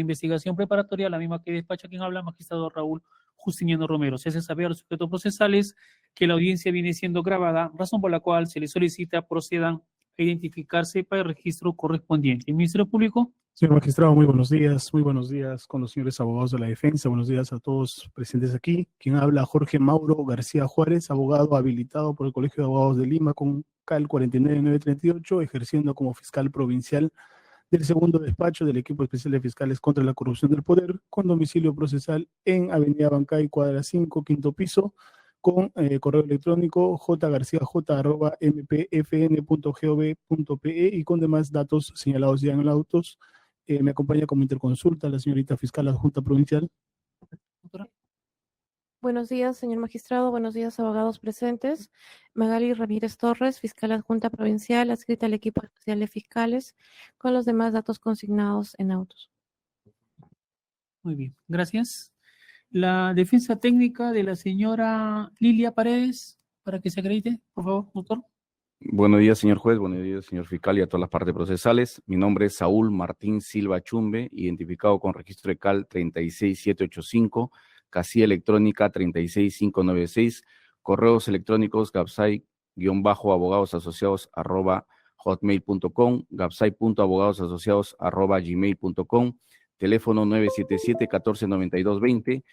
investigación preparatoria, la misma que despacha quien habla, magistrado Raúl Justiniano Romero. Se hace saber a los sujetos procesales que la audiencia viene siendo grabada, razón por la cual se les solicita procedan a identificarse para el registro correspondiente. ¿El Ministerio Público? Señor magistrado, muy buenos días con los señores abogados de la defensa, buenos días a todos presentes aquí. Quien habla, Jorge Mauro García Juárez, abogado habilitado por el Colegio de Abogados de Lima con CAL 49938, ejerciendo como fiscal provincial del segundo despacho del equipo especial de fiscales contra la corrupción del poder, con domicilio procesal en Avenida Bancay, cuadra 5, quinto piso, con correo electrónico jgarciaj@mpfn.gov.pe y con demás datos señalados ya en los autos. Me acompaña como interconsulta la señorita fiscal adjunta provincial. Buenos días, señor magistrado. Buenos días, abogados presentes. Magali Ramírez Torres, fiscal adjunta provincial, adscrita al equipo especial de fiscales, con los demás datos consignados en autos. Muy bien, gracias. La defensa técnica de la señora Lilia Paredes, para que se acredite, por favor, doctor. Buenos días, señor juez, buenos días, señor fiscal y a todas las partes procesales. Mi nombre es Saúl Martín Silva Chumbe, identificado con registro de CAL 36785, casilla electrónica 36596, correos electrónicos gapsai-abogadosasociados@hotmail.com, gapsai.abogadosasociados@gmail.com, teléfono 977-149220,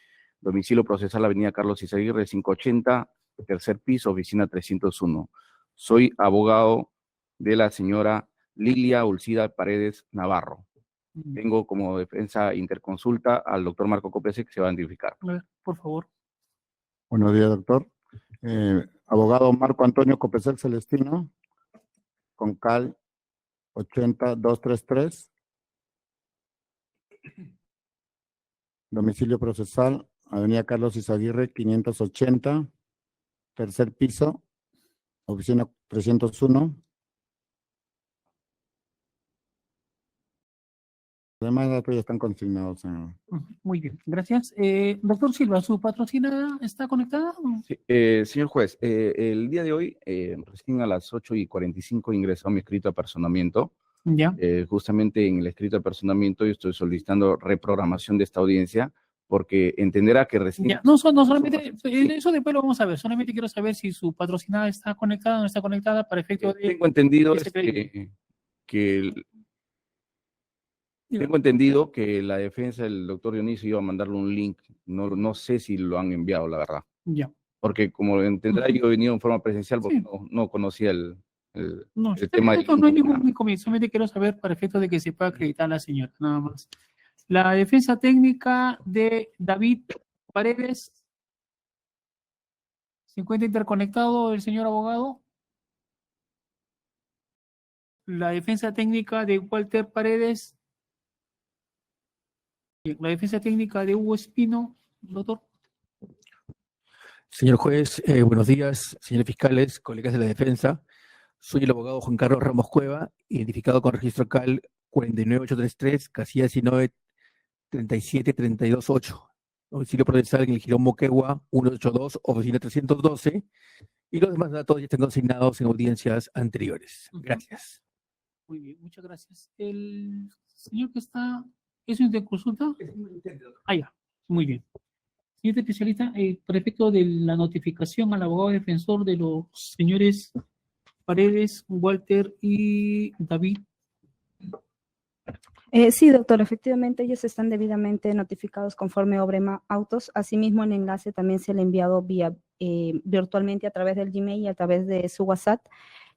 domicilio procesal Avenida Carlos Izaguirre 580, tercer piso, oficina 301. Soy abogado de la señora Lilia Ulcida Paredes Navarro. Tengo como defensa interconsulta al doctor Marco Copese, que se va a identificar. A ver, por favor. Buenos días, doctor. Abogado Marco Antonio Copesel Celestino, con CAL 80233. Domicilio procesal, Avenida Carlos Izaguirre, 580, tercer piso, oficina 301. Además, datos ya están consignados. Muy bien, gracias. Doctor Silva, ¿su patrocinada está conectada? Sí, señor juez, el día de hoy, recién a las 8:45 ingresó mi escrito de apersonamiento. Ya. Justamente en el escrito de apersonamiento yo estoy solicitando reprogramación de esta audiencia porque entenderá que recién... Ya, no solamente, eso después lo vamos a ver, solamente quiero saber si su patrocinada está conectada o no está conectada para efecto de... Tengo entendido Tengo entendido que la defensa del doctor Dionisio iba a mandarle un link, no sé si lo han enviado, la verdad. Ya. Porque como entenderá, yo he venido en forma presencial porque no conocía el tema. No hay ningún inconveniente, solamente quiero saber para efecto de que se pueda acreditar a la señora, nada más. La defensa técnica de David Paredes. ¿Se encuentra interconectado el señor abogado? La defensa técnica de Walter Paredes. Bien, la defensa técnica de Hugo Espino, doctor. Señor juez, buenos días, señores fiscales, colegas de la defensa. Soy el abogado Juan Carlos Ramos Cueva, identificado con registro CAL 49833, casilla 19 37328, domicilio procesal en el Jirón Moquegua 182, oficina 312, y los demás datos ya están consignados en audiencias anteriores. Gracias. Muy bien, muchas gracias. El señor que está, ¿es un interconsulta? Ah, ya, muy bien. Señor especialista, por efecto de la notificación al abogado defensor de los señores Paredes, Walter y David. Sí, doctor, efectivamente ellos están debidamente notificados conforme Obrema Autos. Asimismo, el enlace también se le ha enviado virtualmente a través del Gmail y a través de su WhatsApp.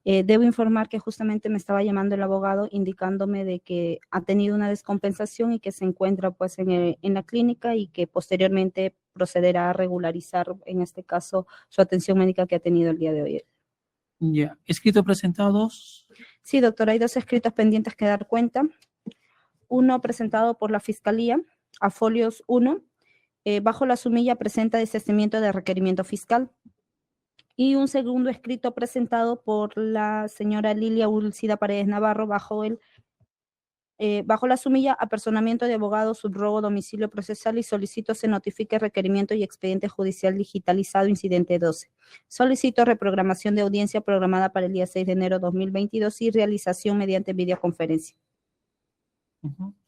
Debo informar que justamente me estaba llamando el abogado indicándome de que ha tenido una descompensación y que se encuentra pues en la clínica y que posteriormente procederá a regularizar, en este caso, su atención médica que ha tenido el día de hoy. Ya, ¿escritos presentados? Sí, doctor, hay dos escritos pendientes que dar cuenta. Uno presentado por la Fiscalía, a folios 1, bajo la sumilla presenta desistimiento de requerimiento fiscal. Y un segundo escrito presentado por la señora Lilia Ulcida Paredes Navarro, bajo la sumilla, apersonamiento de abogado, subrogo, domicilio procesal y solicito se notifique requerimiento y expediente judicial digitalizado, incidente 12. Solicito reprogramación de audiencia programada para el día 6 de enero de 2022 y realización mediante videoconferencia.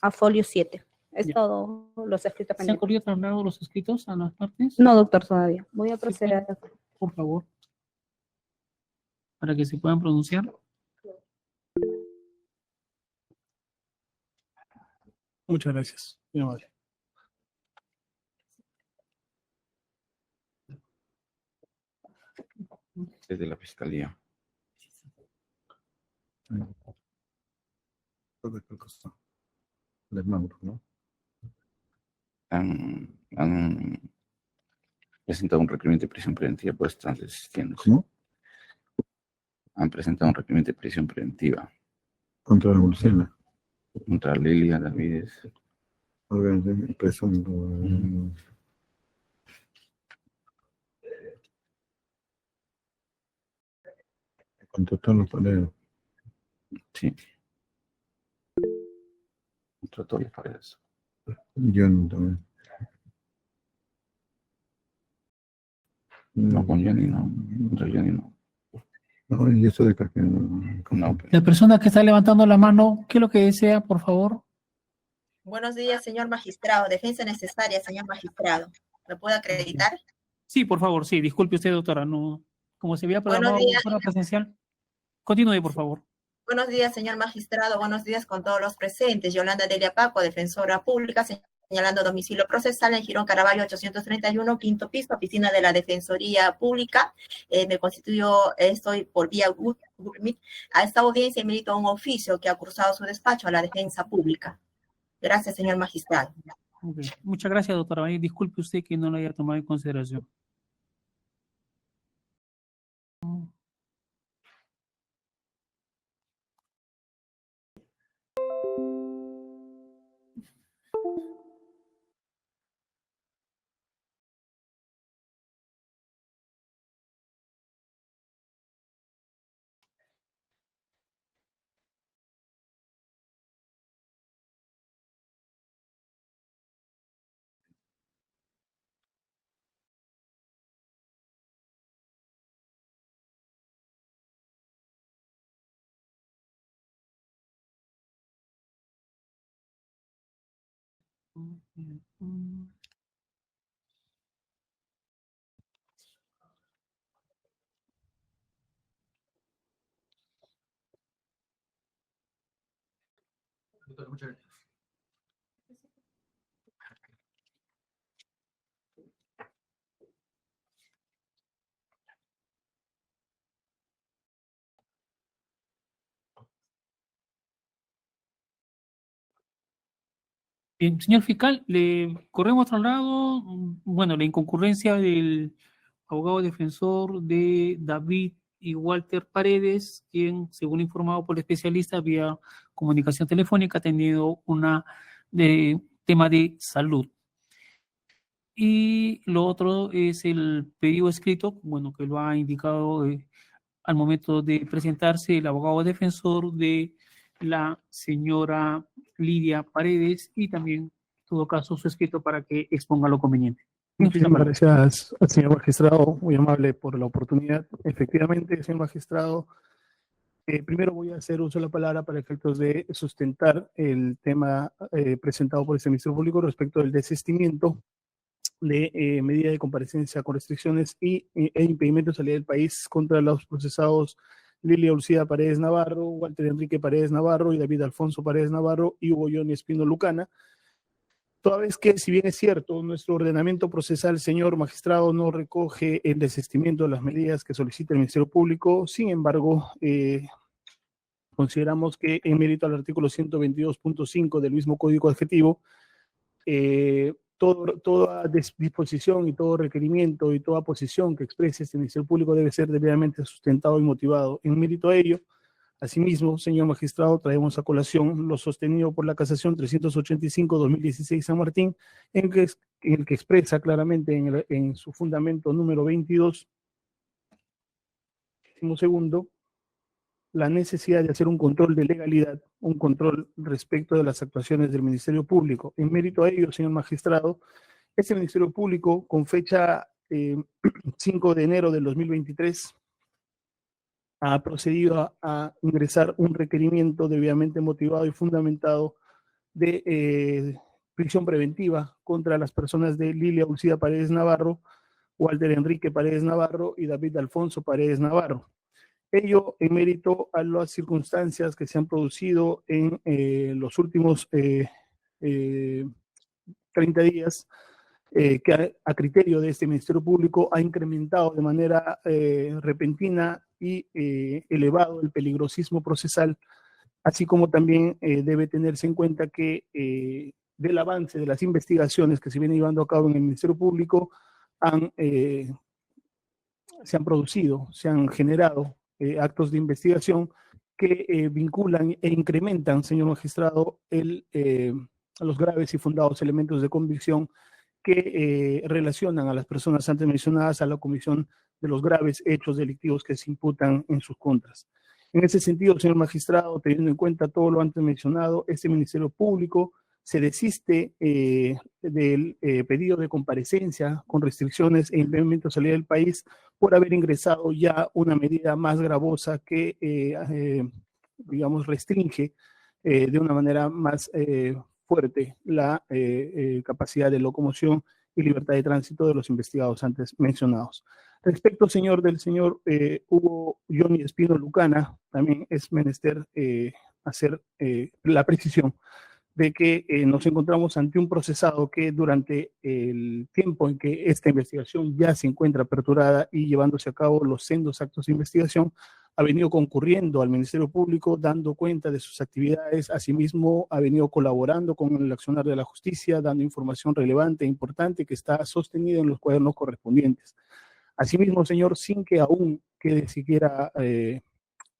A folio 7. Es Ya. todo los escritos ¿Se han pendientes. corrido trasladados los escritos a las partes? No, doctor, todavía. Voy a proceder. Por favor. Para que se puedan pronunciar. Muchas gracias. Muy amable. Desde la fiscalía. De Mauro, ¿no? Han presentado un requerimiento de prisión preventiva por estar desistiendo. ¿Cómo? Han presentado un requerimiento de prisión preventiva Contra la Lucena. contra Lilia Davides. Empezando. Contra todos los paredes. Sí. Contra todas las paredes. Yo no también. No, con Jenny no. Contra Jenny no. No, y eso de que No, pero La persona que está levantando la mano, ¿qué es lo que desea, por favor? Buenos días, señor magistrado. Defensa necesaria, señor magistrado. ¿Me puede acreditar? Sí, por favor, sí. Disculpe usted, doctora. No, como se había Buenos programado días. fuera presencial. Continúe, por favor. Buenos días, señor magistrado. Buenos días con todos los presentes. Yolanda Delia Paco, defensora pública, señalando domicilio procesal en Girón Caraballo 831, quinto piso, oficina de la Defensoría Pública. Me constituyo, estoy por vía Google Meet. A esta audiencia emito un oficio que ha cursado su despacho a la defensa pública. Gracias, señor magistrado. Ok. Muchas gracias, doctora. Disculpe usted que no lo haya tomado en consideración. Bien, señor fiscal, le corremos traslado, bueno, la inconcurrencia del abogado defensor de David y Walter Paredes, quien, según informado por el especialista, vía comunicación telefónica, ha tenido una tema de salud. Y lo otro es el pedido escrito, bueno, que lo ha indicado al momento de presentarse el abogado defensor de la señora Lidia Paredes y también, en todo caso, su escrito para que exponga lo conveniente. Muchísimas gracias al señor magistrado, muy amable por la oportunidad. Efectivamente, señor magistrado, primero voy a hacer uso de la palabra para efectos de sustentar el tema presentado por el Ministerio Público respecto del desistimiento de medida de comparecencia con restricciones e impedimento de salida del país contra los procesados Lilia Ulcida Paredes Navarro, Walter Enrique Paredes Navarro y David Alfonso Paredes Navarro y Hugo Johnny Espino Lucana. Toda vez que, si bien es cierto, nuestro ordenamiento procesal, señor magistrado, no recoge el desistimiento de las medidas que solicita el Ministerio Público, sin embargo, consideramos que en mérito al artículo 122.5 del mismo Código Adjetivo, toda disposición y todo requerimiento y toda posición que exprese este Ministerio Público debe ser debidamente sustentado y motivado. En mérito a ello, asimismo, señor magistrado, traemos a colación lo sostenido por la Casación 385-2016 San Martín, en el que expresa claramente en su fundamento número 22, segundo, la necesidad de hacer un control de legalidad, un control respecto de las actuaciones del Ministerio Público. En mérito a ello, señor magistrado, este Ministerio Público, con fecha 5 de enero del 2023, ha procedido a ingresar un requerimiento debidamente motivado y fundamentado de prisión preventiva contra las personas de Lilia Ulcida Paredes Navarro, Walter Enrique Paredes Navarro y David Alfonso Paredes Navarro. Ello en mérito a las circunstancias que se han producido en los últimos 30 días, que a criterio de este Ministerio Público ha incrementado de manera repentina y elevado el peligrosismo procesal, así como también debe tenerse en cuenta que del avance de las investigaciones que se vienen llevando a cabo en el Ministerio Público se han producido, se han generado actos de investigación que vinculan e incrementan, señor magistrado, los graves y fundados elementos de convicción que relacionan a las personas antes mencionadas a la comisión de los graves hechos delictivos que se imputan en sus contras. En ese sentido, señor magistrado, teniendo en cuenta todo lo antes mencionado, este Ministerio Público se desiste del pedido de comparecencia con restricciones e impedimento de salida del país por haber ingresado ya una medida más gravosa que, digamos, restringe de una manera más fuerte la capacidad de locomoción y libertad de tránsito de los investigados antes mencionados. Respecto, del señor Hugo Johnny Espino Lucana, también es menester hacer la precisión de que nos encontramos ante un procesado que durante el tiempo en que esta investigación ya se encuentra aperturada y llevándose a cabo los sendos actos de investigación, ha venido concurriendo al Ministerio Público, dando cuenta de sus actividades, asimismo ha venido colaborando con el accionar de la justicia, dando información relevante e importante que está sostenida en los cuadernos correspondientes. Asimismo, señor, sin que aún quede siquiera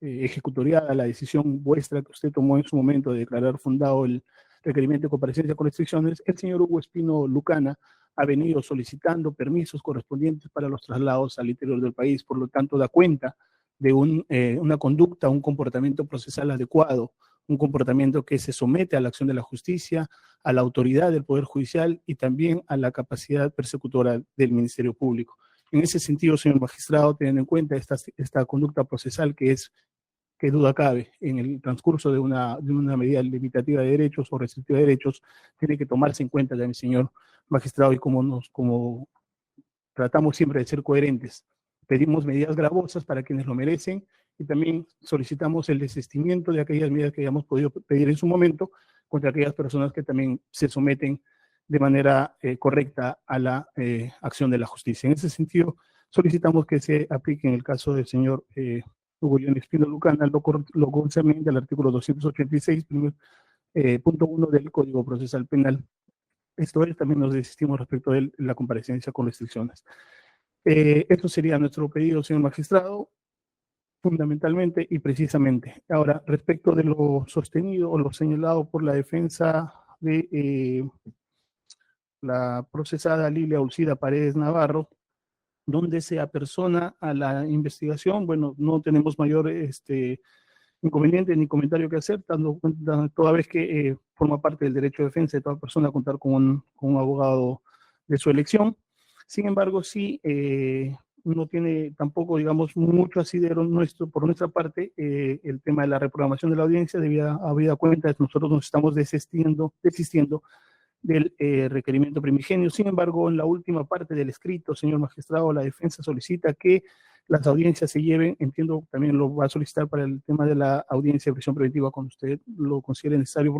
ejecutoriada la decisión vuestra que usted tomó en su momento de declarar fundado el requerimiento de comparecencia con restricciones, el señor Hugo Espino Lucana ha venido solicitando permisos correspondientes para los traslados al interior del país, por lo tanto da cuenta de una conducta, un comportamiento procesal adecuado, un comportamiento que se somete a la acción de la justicia, a la autoridad del Poder Judicial y también a la capacidad persecutora del Ministerio Público. En ese sentido, señor magistrado, teniendo en cuenta esta conducta procesal que duda cabe en el transcurso de una medida limitativa de derechos o restrictiva de derechos, tiene que tomarse en cuenta también, señor magistrado, y como tratamos siempre de ser coherentes, pedimos medidas gravosas para quienes lo merecen y también solicitamos el desistimiento de aquellas medidas que hayamos podido pedir en su momento contra aquellas personas que también se someten de manera correcta a la acción de la justicia. En ese sentido, solicitamos que se aplique en el caso del señor Hugo Johnny Espino Lucana lo concerniente al artículo 286, punto 1 del Código Procesal Penal. Esto es, también nos desistimos respecto de la comparecencia con restricciones. Esto sería nuestro pedido, señor magistrado, fundamentalmente y precisamente. Ahora, respecto de lo sostenido o lo señalado por la defensa de la procesada Lilia Ulcida Paredes Navarro, donde se apersona a la investigación, bueno, no tenemos mayor inconveniente ni comentario que hacer, toda vez que forma parte del derecho de defensa de toda persona a contar con un abogado de su elección. Sin embargo, sí, no tiene tampoco, digamos, mucho asidero por nuestra parte el tema de la reprogramación de la audiencia, habida cuenta de que nosotros nos estamos desistiendo del requerimiento primigenio. Sin embargo, en la última parte del escrito, señor magistrado, la defensa solicita que las audiencias se lleven, entiendo también lo va a solicitar para el tema de la audiencia de prisión preventiva cuando usted lo considere necesario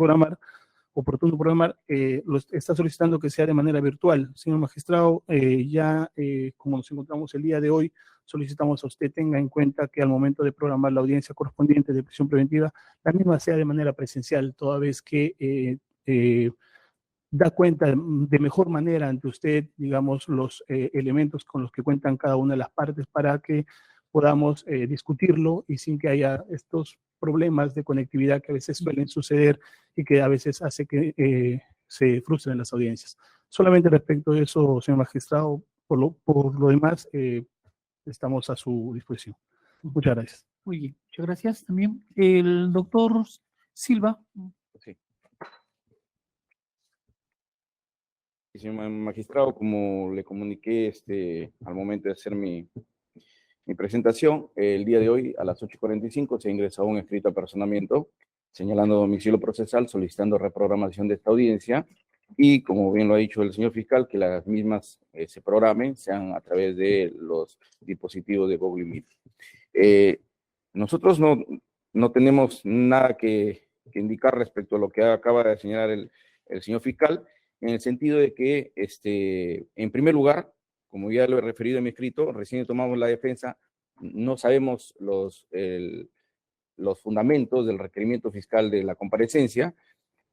oportuno programar, lo está solicitando que sea de manera virtual. Señor magistrado, como nos encontramos el día de hoy, solicitamos a usted tenga en cuenta que al momento de programar la audiencia correspondiente de prisión preventiva, la misma sea de manera presencial, toda vez que da cuenta de mejor manera ante usted, digamos, los elementos con los que cuentan cada una de las partes para que podamos discutirlo y sin que haya estos problemas de conectividad que a veces suelen suceder y que a veces hace que se frustren las audiencias. Solamente respecto de eso, señor magistrado, por lo demás, estamos a su disposición. Muchas gracias. Muy bien, muchas gracias también. El doctor Silva. Sí. Señor magistrado, como le comuniqué al momento de hacer mi presentación, el día de hoy a las 8:45 se ha ingresado un escrito de apersonamiento señalando domicilio procesal, solicitando reprogramación de esta audiencia y, como bien lo ha dicho el señor fiscal, que las mismas se programen, sean a través de los dispositivos de Google Meet. Nosotros no tenemos nada que indicar respecto a lo que acaba de señalar el señor fiscal, en el sentido de que, en primer lugar, como ya lo he referido en mi escrito, recién tomamos la defensa, no sabemos los fundamentos del requerimiento fiscal de la comparecencia.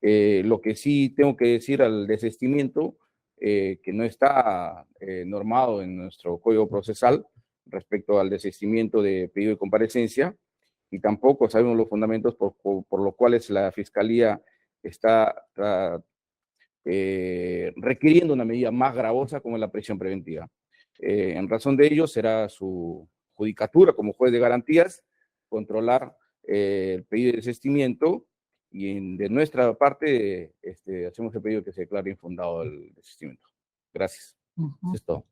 Lo que sí tengo que decir al desistimiento, que no está normado en nuestro Código Procesal respecto al desistimiento de pedido de comparecencia, y tampoco sabemos los fundamentos por los cuales la Fiscalía está requiriendo una medida más gravosa como es la prisión preventiva. En razón de ello, será su judicatura como juez de garantías controlar el pedido de desistimiento, y de nuestra parte hacemos el pedido que se declare infundado el desistimiento. Gracias. Eso es todo.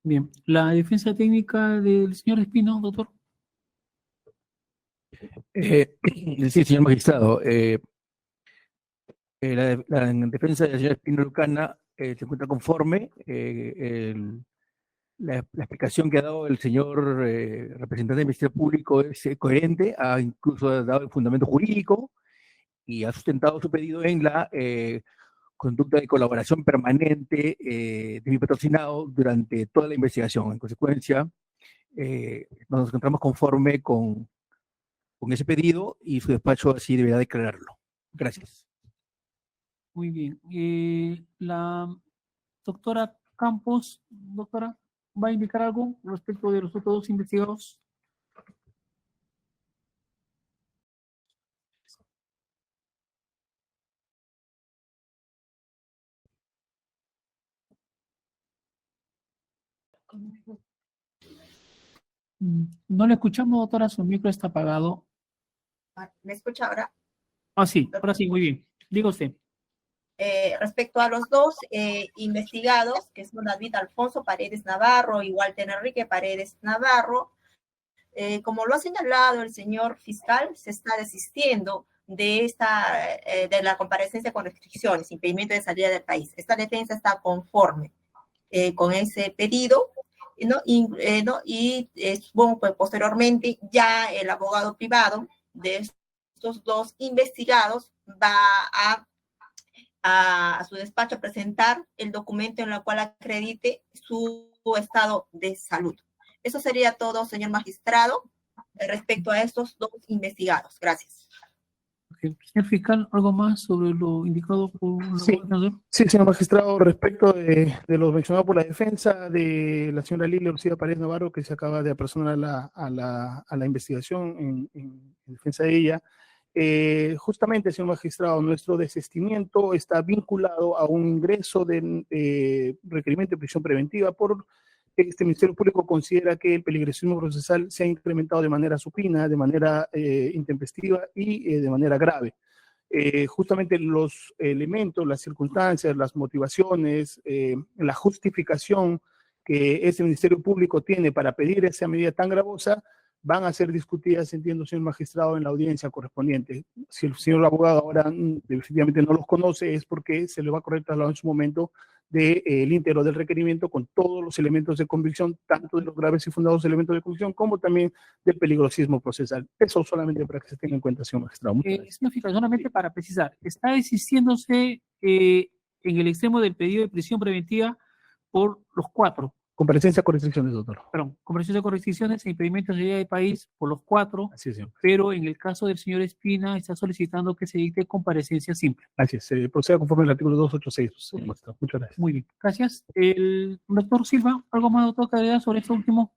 Bien, la defensa técnica del señor Espino, doctor. Sí, señor magistrado. La defensa del señor Espino Lucana se encuentra conforme. La explicación que ha dado el señor representante del Ministerio Público es coherente, ha incluso dado el fundamento jurídico y ha sustentado su pedido en la conducta de colaboración permanente de mi patrocinado durante toda la investigación. En consecuencia, nos encontramos conforme con ese pedido y su despacho así deberá declararlo. Gracias. Muy bien. La doctora Campos, doctora, ¿va a indicar algo respecto de los otros dos investigados? No le escuchamos, doctora, su micro está apagado. ¿Me escucha ahora? Ah, sí, ahora sí, muy bien. Diga usted. Respecto a los dos investigados, que son David Alfonso Paredes Navarro y Walter Enrique Paredes Navarro, como lo ha señalado el señor fiscal, se está desistiendo de la comparecencia con restricciones, impedimento de salida del país. Esta defensa está conforme con ese pedido, ¿no? Bueno, pues posteriormente ya el abogado privado de estos dos investigados va a su despacho a presentar el documento en el cual acredite su estado de salud. Eso sería todo, señor magistrado, respecto a estos dos investigados. Gracias. Señor fiscal, ¿algo más sobre lo indicado por el gobernador? Sí, señor magistrado, respecto de lo mencionado por la defensa de la señora Lilia Lucía Paredes Navarro, que se acaba de apersonar a la investigación en defensa de ella, justamente, señor magistrado, nuestro desistimiento está vinculado a un ingreso de requerimiento de prisión preventiva por este Ministerio Público considera que el peligrosismo procesal se ha incrementado de manera supina, de manera intempestiva y de manera grave. Justamente los elementos, las circunstancias, las motivaciones, la justificación que ese Ministerio Público tiene para pedir esa medida tan gravosa van a ser discutidas, entiendo, señor magistrado, en la audiencia correspondiente. Si el señor abogado ahora definitivamente no los conoce, es porque se le va a correr traslado en su momento del íntegro del requerimiento con todos los elementos de convicción, tanto de los graves y fundados elementos de convicción, como también del peligrosismo procesal. Eso solamente para que se tenga en cuenta, señor magistrado. Señor fiscal, solamente para precisar, está desistiéndose en el extremo del pedido de prisión preventiva por los cuatro. Comparecencia con restricciones, doctor. Perdón, comparecencia con restricciones e impedimento de salida del país por los cuatro. Así es, señor. Pero en el caso del señor Espina está solicitando que se dicte comparecencia simple. Así es, se proceda conforme al artículo 286. Muchas gracias. Muy bien, gracias. El doctor Silva, ¿algo más, doctor, que agregar sobre esto último?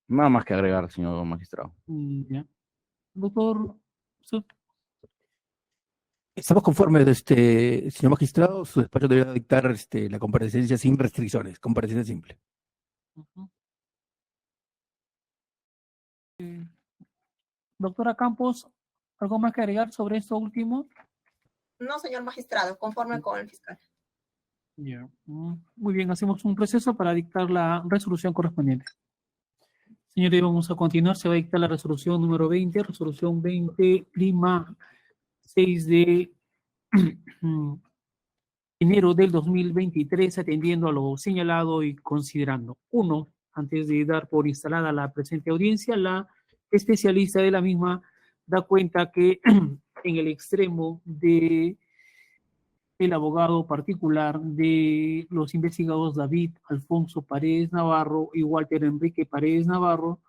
Nada más que agregar, señor magistrado. Ya. Doctor. Estamos conformes, señor magistrado, su despacho deberá dictar la comparecencia sin restricciones, comparecencia simple. Doctora Campos, ¿algo más que agregar sobre esto último? No, señor magistrado, conforme con el fiscal. Yeah. Muy bien, hacemos un proceso para dictar la resolución correspondiente. Señores, vamos a continuar. Se va a dictar la resolución número 20, resolución 20, prima 6 de enero del 2023, atendiendo a lo señalado y considerando. Uno, antes de dar por instalada la presente audiencia, la especialista de la misma da cuenta que en el extremo de el abogado particular de los investigados David Alfonso Paredes Navarro y Walter Enrique Paredes Navarro,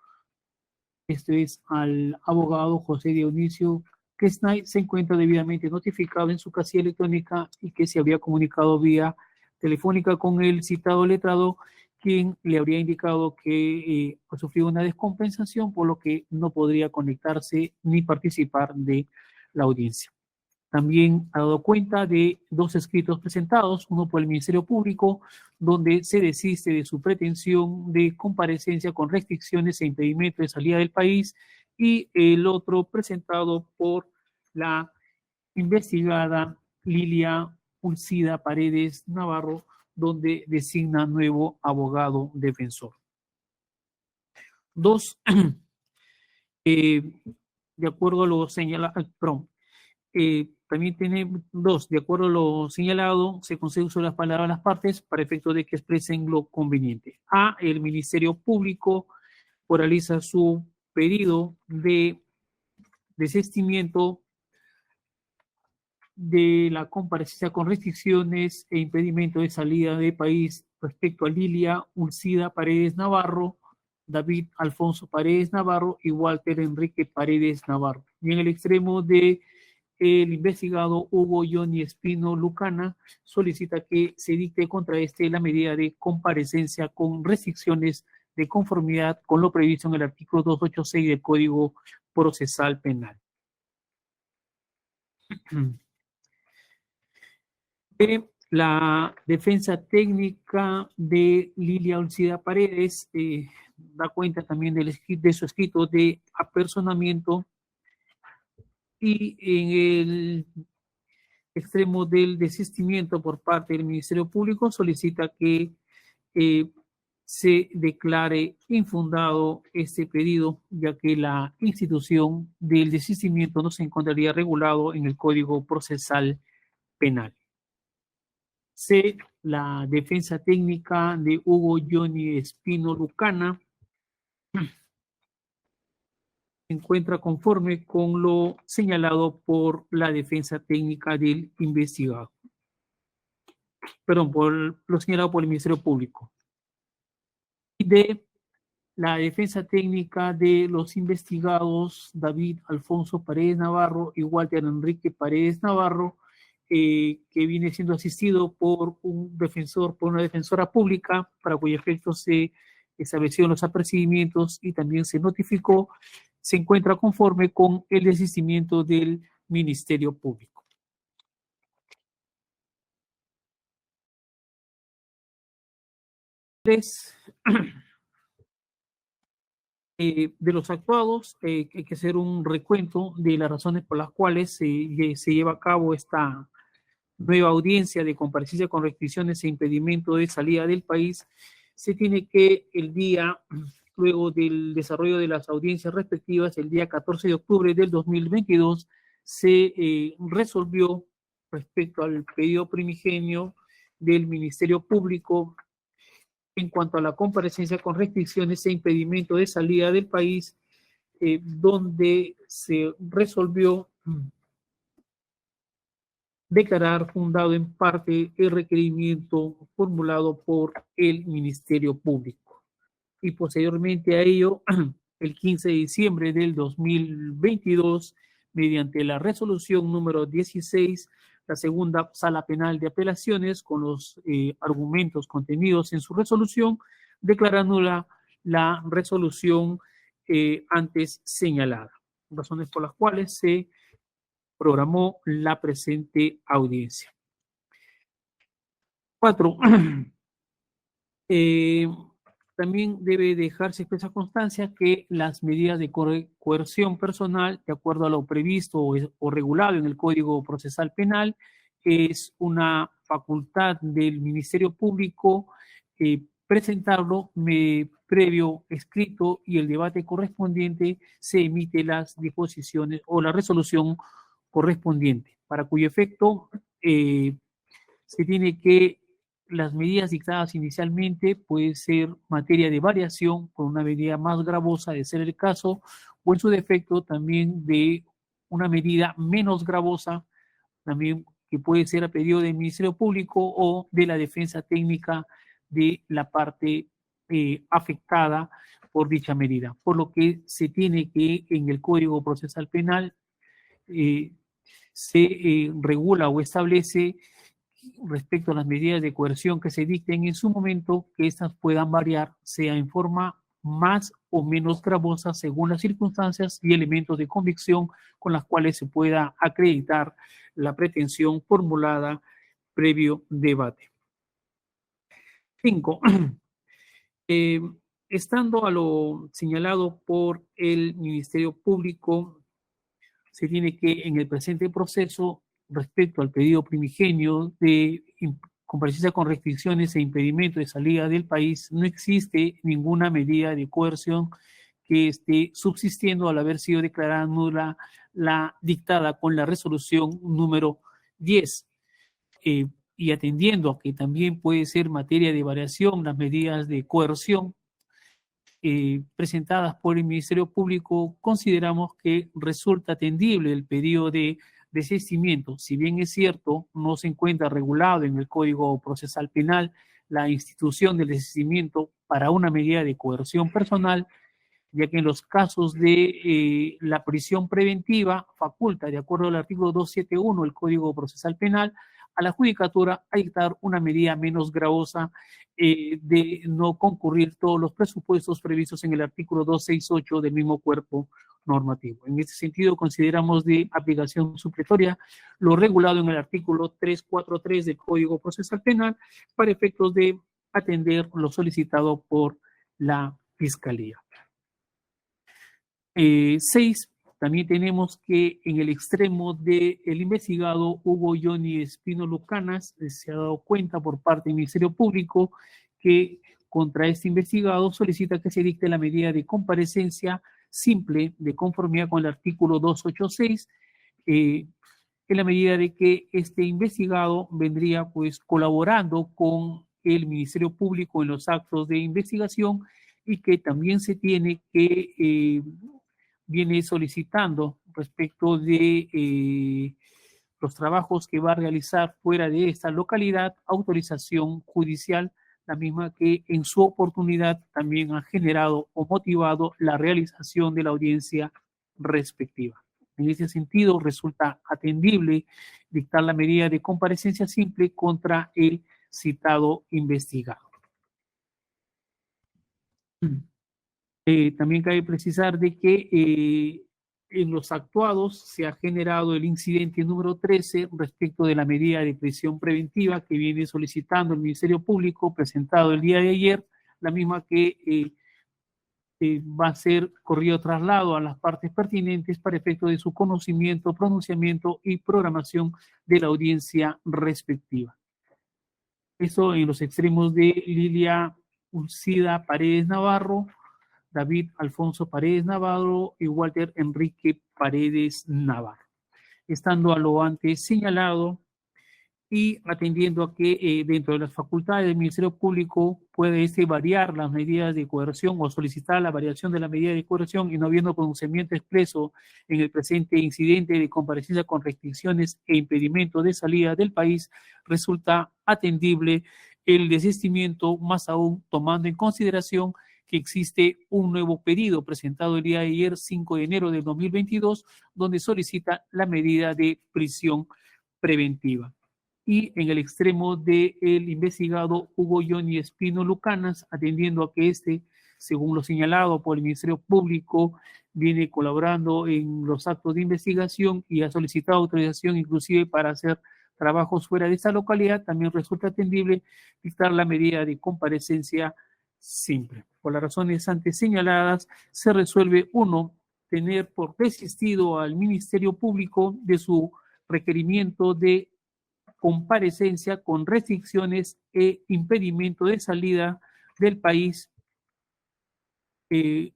esto es al abogado José Dionisio Kesnay, se encuentra debidamente notificado en su casilla electrónica y que se había comunicado vía telefónica con el citado letrado, quien le habría indicado que sufrió una descompensación, por lo que no podría conectarse ni participar de la audiencia. También ha dado cuenta de dos escritos presentados, uno por el Ministerio Público, donde se desiste de su pretensión de comparecencia con restricciones e impedimento de salida del país, y el otro presentado por la investigada Lilia Ulcida Paredes Navarro, donde designa nuevo abogado defensor. Dos, de acuerdo a lo señalado, también tiene dos, de acuerdo a lo señalado, se concede uso de las palabras a las partes para efecto de que expresen lo conveniente. A, el Ministerio Público oraliza su pedido de desistimiento de la comparecencia con restricciones e impedimento de salida de país respecto a Lilia Ulcida Paredes Navarro, David Alfonso Paredes Navarro y Walter Enrique Paredes Navarro. Y en el extremo de el investigado Hugo Johnny Espino Lucana solicita que se dicte contra este la medida de comparecencia con restricciones de conformidad con lo previsto en el artículo 286 del Código Procesal Penal. La defensa técnica de Lilia Ulcida Paredes da cuenta también de su escrito de apersonamiento, y en el extremo del desistimiento por parte del Ministerio Público solicita que se declare infundado este pedido, ya que la institución del desistimiento no se encontraría regulado en el Código Procesal Penal. C, la defensa técnica de Hugo Johnny Espino Lucana se encuentra conforme con lo señalado por la defensa técnica del investigado. Perdón, por lo señalado por el Ministerio Público. Y D, la defensa técnica de los investigados David Alfonso Paredes Navarro y Walter Enrique Paredes Navarro, que viene siendo asistido por un defensor, por una defensora pública, para cuyo efecto se establecieron los apercibimientos y también se notificó, se encuentra conforme con el desistimiento del Ministerio Público. De los actuados, hay que hacer un recuento de las razones por las cuales se lleva a cabo esta nueva audiencia de comparecencia con restricciones e impedimento de salida del país. Se tiene que el día, luego del desarrollo de las audiencias respectivas, el día 14 de octubre del 2022, se resolvió respecto al pedido primigenio del Ministerio Público en cuanto a la comparecencia con restricciones e impedimento de salida del país, donde se resolvió declarar fundado en parte el requerimiento formulado por el Ministerio Público. Y posteriormente a ello, el 15 de diciembre del 2022, mediante la resolución número 16, la segunda Sala Penal de Apelaciones, con los argumentos contenidos en su resolución, declara nula la resolución antes señalada, razones por las cuales se programó la presente audiencia. 4. También debe dejarse expresa constancia que las medidas de coerción personal, de acuerdo a lo previsto o regulado en el Código Procesal Penal, es una facultad del Ministerio Público presentarlo previo escrito, y el debate correspondiente se emite las disposiciones o la resolución correspondiente, para cuyo efecto se tiene que las medidas dictadas inicialmente puede ser materia de variación por una medida más gravosa de ser el caso, o en su defecto también de una medida menos gravosa, también que puede ser a pedido del Ministerio Público o de la defensa técnica de la parte afectada por dicha medida. Por lo que se tiene que en el Código Procesal Penal se regula o establece respecto a las medidas de coerción que se dicten en su momento, que éstas puedan variar, sea en forma más o menos gravosa según las circunstancias y elementos de convicción con las cuales se pueda acreditar la pretensión formulada previo debate. 5. Estando a lo señalado por el Ministerio Público, se tiene que en el presente proceso, respecto al pedido primigenio de comparecencia con restricciones e impedimento de salida del país, no existe ninguna medida de coerción que esté subsistiendo al haber sido declarada nula la dictada con la resolución número 10. Y atendiendo a que también puede ser materia de variación las medidas de coerción presentadas por el Ministerio Público, consideramos que resulta atendible el pedido de desistimiento. Si bien es cierto, no se encuentra regulado en el Código Procesal Penal la institución del desistimiento para una medida de coerción personal, ya que en los casos de la prisión preventiva faculta, de acuerdo al artículo 271 del Código Procesal Penal, a la Judicatura a dictar una medida menos gravosa de no concurrir todos los presupuestos previstos en el artículo 268 del mismo cuerpo normativo. En este sentido, consideramos de aplicación supletoria lo regulado en el artículo 343 del Código Procesal Penal para efectos de atender lo solicitado por la Fiscalía. 6. También tenemos que en el extremo del investigado Hugo Johnny Espino Lucanas se ha dado cuenta por parte del Ministerio Público que contra este investigado solicita que se dicte la medida de comparecencia simple de conformidad con el artículo 286 en la medida de que este investigado vendría pues colaborando con el Ministerio Público en los actos de investigación y que también se tiene que viene solicitando respecto de los trabajos que va a realizar fuera de esta localidad, autorización judicial, la misma que en su oportunidad también ha generado o motivado la realización de la audiencia respectiva. En ese sentido, resulta atendible dictar la medida de comparecencia simple contra el citado investigado. También cabe precisar de que en los actuados se ha generado el incidente número 13 respecto de la medida de prisión preventiva que viene solicitando el Ministerio Público, presentado el día de ayer, la misma que va a ser corrido traslado a las partes pertinentes para efecto de su conocimiento, pronunciamiento y programación de la audiencia respectiva. Eso en los extremos de Lilia Ulcida Paredes Navarro, David Alfonso Paredes Navarro y Walter Enrique Paredes Navarro. Estando a lo antes señalado y atendiendo a que dentro de las facultades del Ministerio Público puede variar las medidas de coerción o solicitar la variación de la medida de coerción y no habiendo pronunciamiento expreso en el presente incidente de comparecencia con restricciones e impedimento de salida del país, resulta atendible el desistimiento, más aún tomando en consideración que existe un nuevo pedido presentado el día de ayer, 5 de enero del 2022, donde solicita la medida de prisión preventiva. Y en el extremo del investigado Hugo Johnny Espino Lucanas, atendiendo a que según lo señalado por el Ministerio Público, viene colaborando en los actos de investigación y ha solicitado autorización inclusive para hacer trabajos fuera de esta localidad, también resulta atendible dictar la medida de comparecencia simple. Por las razones antes señaladas, se resuelve 1. Tener por desistido al Ministerio Público de su requerimiento de comparecencia con restricciones e impedimento de salida del país en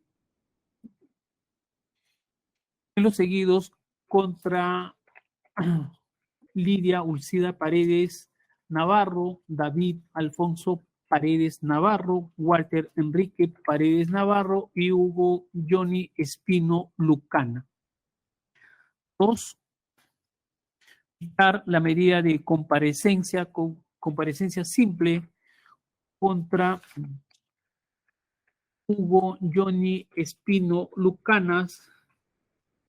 los seguidos contra Lidia Ulcida Paredes Navarro, David Alfonso Paredes Navarro, Walter Enrique Paredes Navarro y Hugo Johnny Espino Lucana. 2. Dictar la medida de comparecencia simple contra Hugo Johnny Espino Lucanas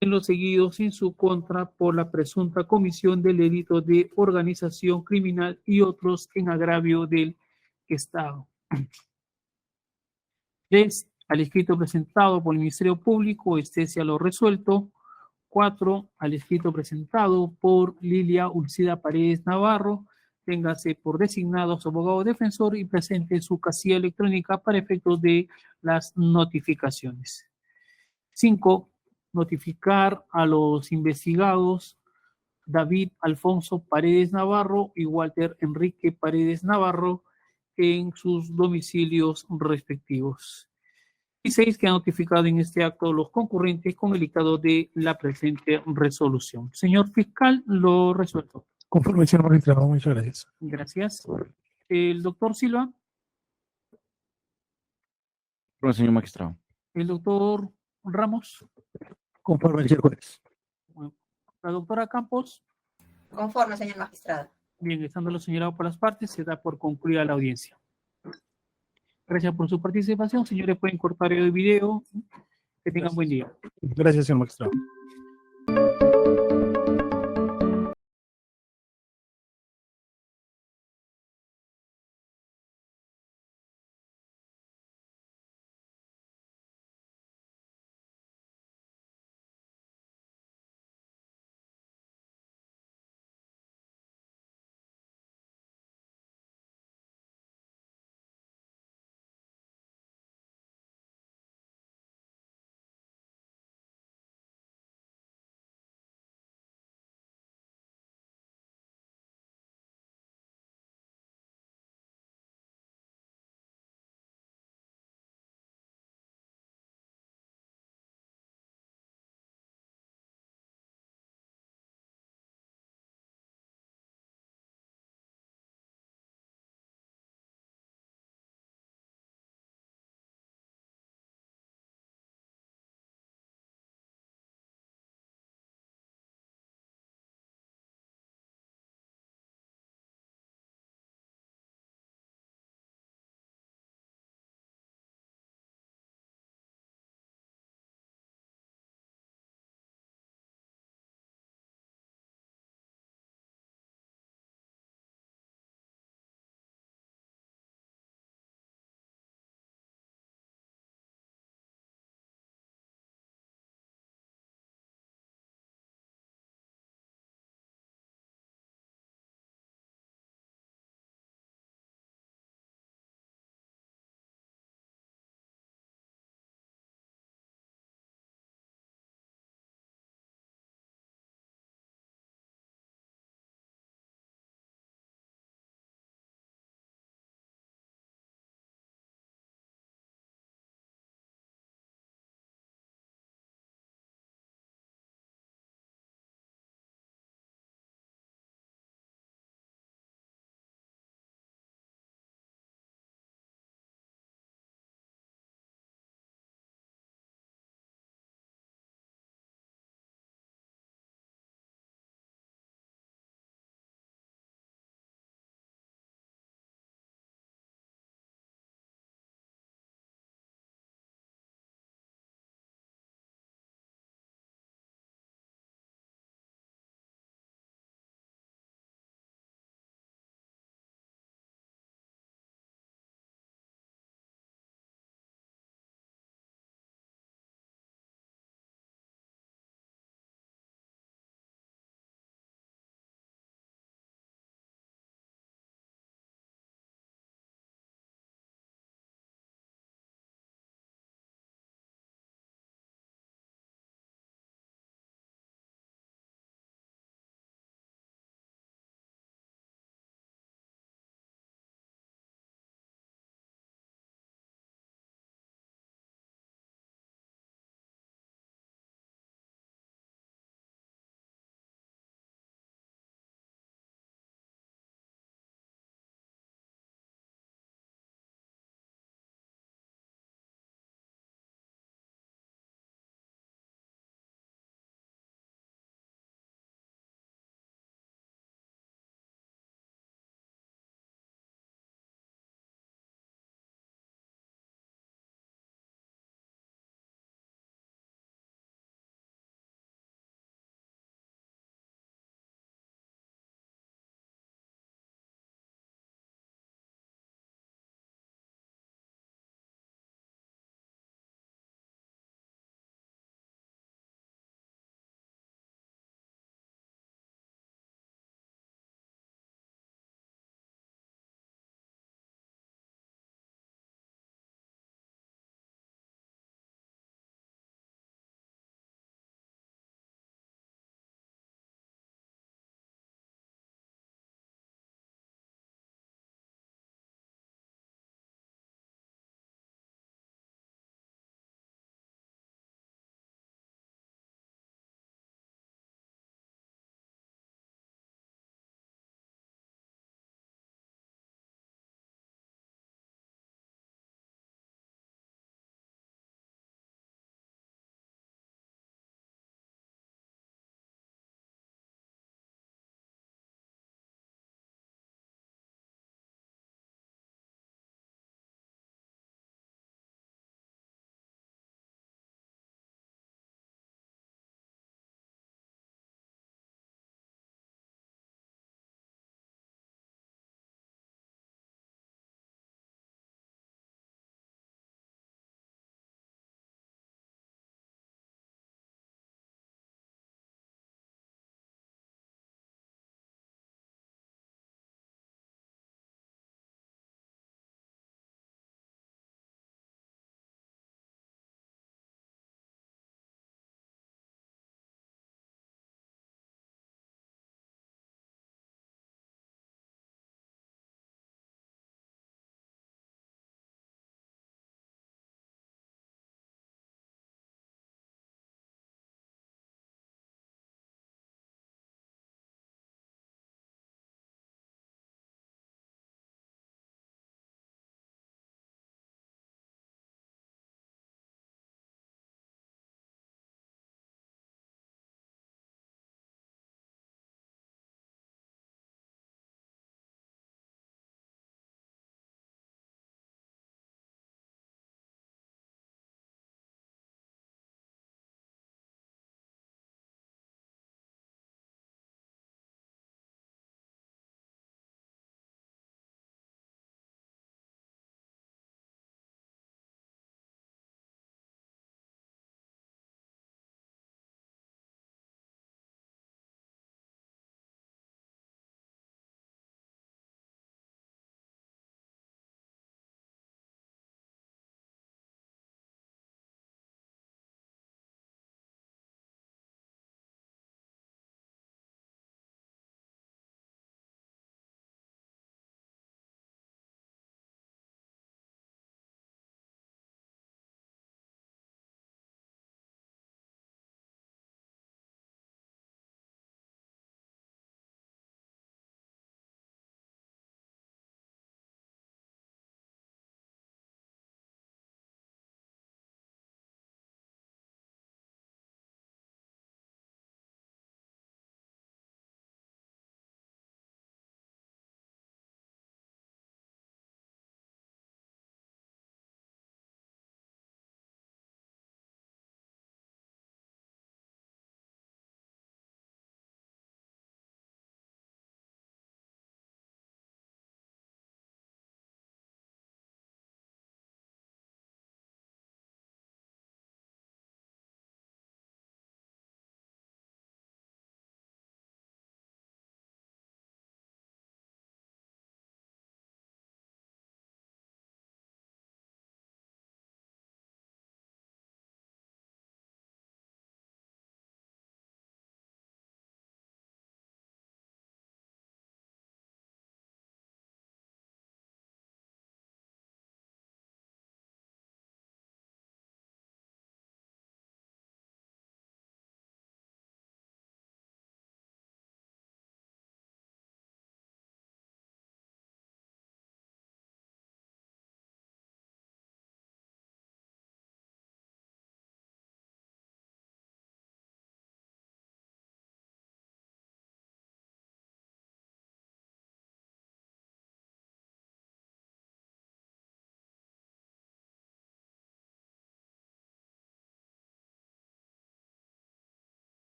en los seguidos en su contra por la presunta comisión del delito de organización criminal y otros en agravio del Estado. 3. Al escrito presentado por el Ministerio Público, estése a lo resuelto. 4. Al escrito presentado por Lilia Ulcida Paredes Navarro, téngase por designado su abogado defensor y presente en su casilla electrónica para efectos de las notificaciones. 5. Notificar a los investigados David Alfonso Paredes Navarro y Walter Enrique Paredes Navarro en sus domicilios respectivos. Y 6. Que ha notificado en este acto los concurrentes con el dictado de la presente resolución. Señor fiscal, lo resuelto. Conforme, señor magistrado, muchas gracias. Gracias. El doctor Silva, Bueno, señor magistrado. el doctor Ramos, Conforme, señor juez. la doctora Campos. Conforme, señor magistrado. Bien, estando lo señalado por las partes, se da por concluida la audiencia. Gracias por su participación. Señores, pueden cortar el video. Que tengan buen día. Gracias, señor magistrado.